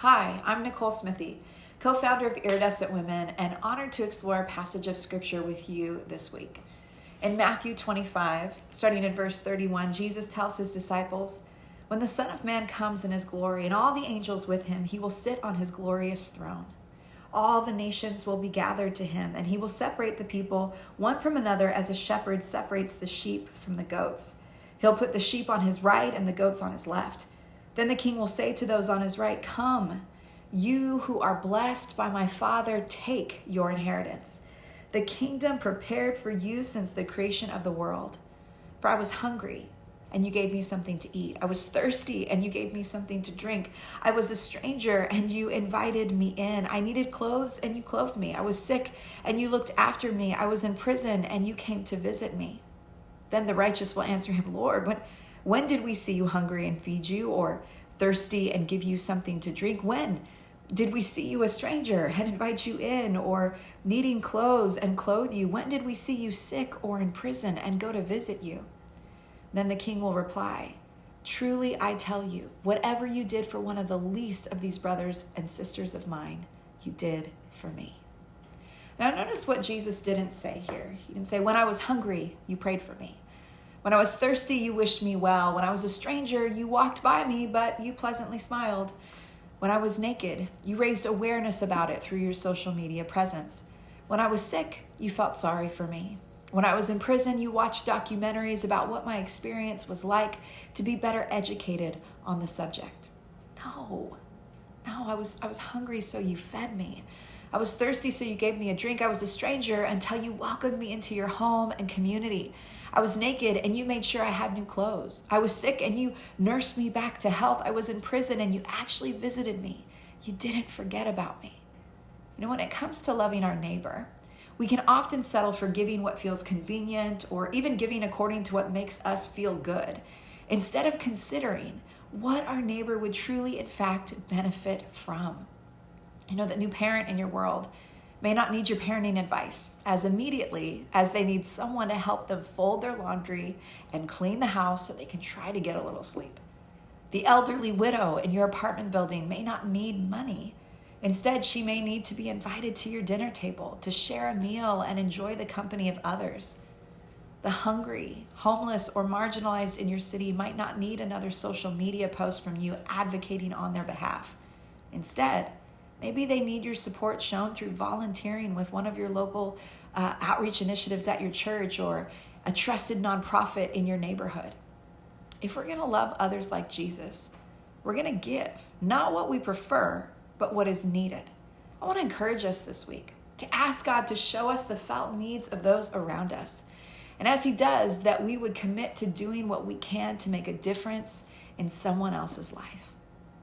Hi, I'm Nicole Smithee, co-founder of Iridescent Women, and honored to explore a passage of scripture with you this week. In Matthew 25, starting in verse 31, Jesus tells his disciples, "When the Son of Man comes in his glory and all the angels with him, he will sit on his glorious throne. All the nations will be gathered to him, and he will separate the people one from another as a shepherd separates the sheep from the goats. He'll put the sheep on his right and the goats on his left. Then the king will say to those on his right, 'Come, you who are blessed by my Father, take your inheritance, the kingdom prepared for you since the creation of the world. For I was hungry, and you gave me something to eat. I was thirsty, and you gave me something to drink. I was a stranger, and you invited me in. I needed clothes, and you clothed me. I was sick, and you looked after me. I was in prison, and you came to visit me.' Then the righteous will answer him, 'Lord, when did we see you hungry and feed you, or thirsty and give you something to drink? When did we see you a stranger and invite you in, or needing clothes and clothe you? When did we see you sick or in prison and go to visit you?' Then the king will reply, 'Truly I tell you, whatever you did for one of the least of these brothers and sisters of mine, you did for me.'" Now notice what Jesus didn't say here. He didn't say, "When I was hungry, you prayed for me. When I was thirsty, you wished me well. When I was a stranger, you walked by me, but you pleasantly smiled. When I was naked, you raised awareness about it through your social media presence. When I was sick, you felt sorry for me. When I was in prison, you watched documentaries about what my experience was like to be better educated on the subject." No, I was hungry, so you fed me. I was thirsty, so you gave me a drink. I was a stranger until you welcomed me into your home and community. I was naked, and you made sure I had new clothes. I was sick, and you nursed me back to health. I was in prison, and you actually visited me. You didn't forget about me. You know, when it comes to loving our neighbor, we can often settle for giving what feels convenient or even giving according to what makes us feel good, instead of considering what our neighbor would truly, in fact, benefit from. You know, that new parent in your world may not need your parenting advice as immediately as they need someone to help them fold their laundry and clean the house so they can try to get a little sleep. The elderly widow in your apartment building may not need money. Instead, she may need to be invited to your dinner table to share a meal and enjoy the company of others. The hungry, homeless, or marginalized in your city might not need another social media post from you advocating on their behalf. Instead, maybe they need your support shown through volunteering with one of your local outreach initiatives at your church or a trusted nonprofit in your neighborhood. If we're going to love others like Jesus, we're going to give, not what we prefer, but what is needed. I want to encourage us this week to ask God to show us the felt needs of those around us. And as he does, that we would commit to doing what we can to make a difference in someone else's life.